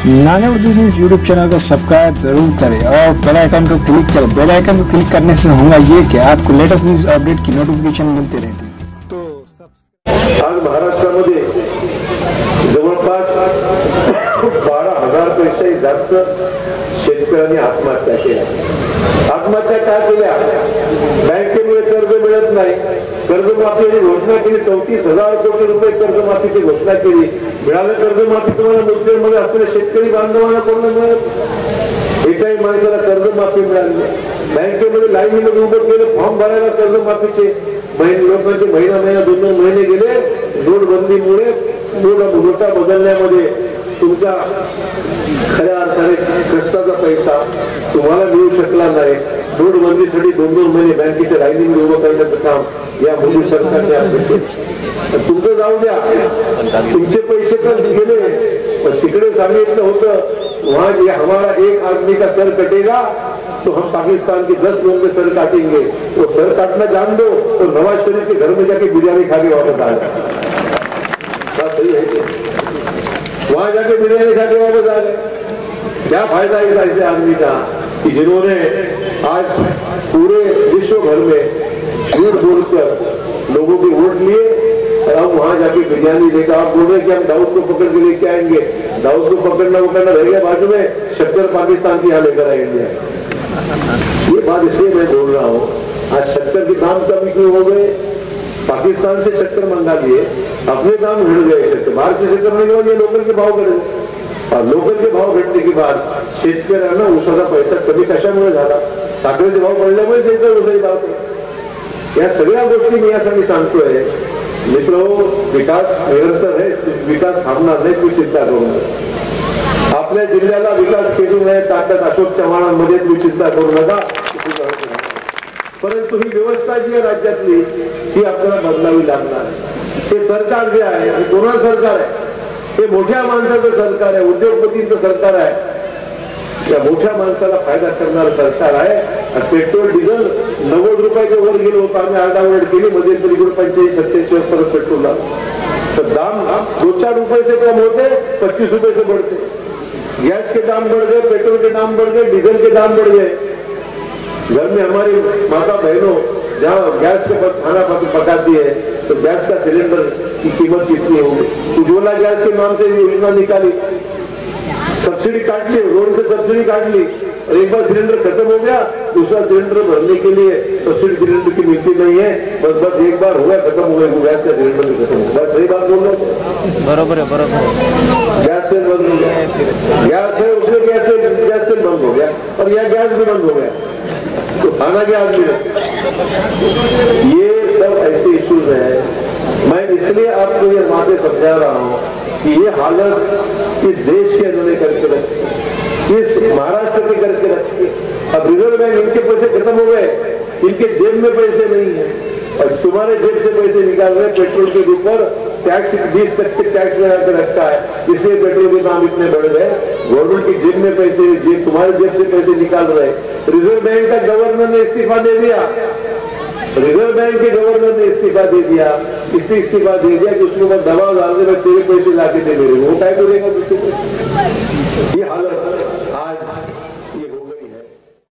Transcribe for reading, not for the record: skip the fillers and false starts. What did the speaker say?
नाने Urdu news YouTube channel को subscribe जरूर करें और बेल आइकन को क्लिक करें। बेल आइकन को क्लिक करने से होगा ये कि आपको लेटेस्ट न्यूज़ अपडेट की नोटिफिकेशन मिलती रहती। तो आज महाराष्ट्रामध्ये जवळपास 12,000 पेक्षाही जास्त शेतकऱ्यांनी आत्महत्या केल्या। आत्महत्या का केल्या? बँकेमुळे कर्ज मिळत नाही, कर्जमाफीची घोषणा केली, 34,000 कोटी रुपये कर्जमाफीची घोषणा केली। मिळालं कर्जमाफी तुम्हाला मुस्लिम मध्ये असलेल्या शेतकरी बांधवांना कोण मिळत? एकाही माणसाला कर्जमाफी मिळाली नाही। बँकेमध्ये लाईनीमध्ये उभं केलं फॉर्म भरायला कर्जमाफीचे, लोकांचे महिना 2 महिने गेले। नोटबंदीमुळे नोटा बदलण्यामध्ये तुमचा खऱ्या अर्थाने कष्टाचा पैसा तुम्हाला मिळू शकला नाही। नोटबंदीसाठी 2 महिने बँकेच्या लाईनीमध्ये उभं करण्याचं काम या मोदी सरकारने आपलं केलं। तुमचं जाऊ द्या, तुमचे पैसे तर गेले, पण तिकडे सांगितलं होतं वहां ये हमारा एक आदमी का सर कटेगा तो हम पाकिस्तान के 10 लोगों के सर काटेंगे। वो सर काटना जान दो तो नवाज शरीफ के घर में जाके बिरयानी खा के वापस आ गए। बात सही है कि वहां जाके बिरयानी खा के वापस आ गए। क्या फायदा इस ऐसे आदमी का कि जिन्होंने आज पूरे विश्व भर में झूठ बोलकर लोगों के वोट लिए और हम वहां जाके बिरयानी लेकर आप बोल रहे कि हम दाऊद को पकड़ के लेके आएंगे। दाऊद को पकड़ना रह गया बाजू में, शक्कर पाकिस्तान की यहाँ लेकर आएंगे। ये बात इसलिए मैं बोल रहा हूँ, आज शक्कर के दाम कम क्यों हो गए? पाकिस्तान से शक्कर मंगा लिए, अपने दाम घट गए। शक्कर बाहर से शक्कर नहीं गए, लोकल के भाव घटे और लोकल के भाव घटने के बाद शेतकऱ्यांना उसाचा पैसा कमी कशामुळे झाला? साखरेचे भाव पडल्यामुळे शेतकरी उसाची भाव कमी। या सगळ्या गोष्टी मी यासाठी सांगतोय मित्रो, विकास निरंतर है, विकास थांबणार नाही, तू चिंता करू नका। आपल्या जिल्ह्याला विकास केली नाही ताकद अशोक चव्हाणांमध्ये, तू चिंता करू नका। परंतु ही व्यवस्था जी आहे राज्यातली ती आपल्याला बदलावी लागणार। हे सरकार जे आहे हे कोणाचं सरकार आहे? हे मोठ्या माणसाचं सरकार आहे, उद्योगपतींचं सरकार आहे। या मोठ्या माणसाला फायदा करणारं सरकार आहे। पेट्रोल डिझेल 90 रुपयाच्या वर गेलो होतं, आम्ही आरडाओरड केली, मध्यंतरी 85-87 परत पेट्रोलला तर दाम 2-4 रुपये से कम होते, 25 रुपये से बढ़ते। गैस के दाम बढ़ गए, पेट्रोल के दाम बढ़ गए, डीजल के दाम बढ़ गए। घर में हमारी माता बहनों जहाँ गैस के खाना पकाती है तो गैस का सिलेंडर की कीमत कितनी होगी? उज्ज्वला गैस के नाम से योजना निकाली, सब्सिडी काट ली, रोड से सब्सिडी काट ली और एक बार सिलेंडर खत्म हो गया, दूसरा सिलेंडर भरने के लिए सब्सिडी सिलेंडर की मिलती नहीं है। बस एक बार हो गया, खत्म हो गया, गैस का सिलेंडर भी खत्म हो गया। सही बात बोल रहे हैं? बराबर है, बराबर है। गैस तेल बंद हो गया, गैस है उसमें गैस तेल बंद हो गया और यह गैस भी बंद हो गया, तो खाना क्या आदमी है? ये सब ऐसे इश्यूज है। मैं इसलिए आपको ये बातें समझा रहा हूँ कि ये हालत इस देश के अंदर करके रखी, इस महाराष्ट्र के करके रखी। अब रिजर्व बैंक, इनके पैसे खत्म हो गए, इनके जेब में पैसे नहीं है और तुम्हारे जेब से पैसे निकाल रहे। पेट्रोल के ऊपर टैक्स 20% टैक्स लगा के रखा है, इसलिए पेट्रोल के दाम इतने बढ़ गए। गवर्नमेंट की जेब में पैसे, तुम्हारे जेब से पैसे निकाल रहे। रिजर्व बैंक का गवर्नर ने इस्तीफा दे दिया, रिजर्व बैंक के गवर्नर ने इस्तीफा दे दिया, इसलिए इस्तीफा दे दिया कि उसके ऊपर दबाव डालने में तेरे पैसे लाके दे मेरे, वो क्या करेगा? ये हालत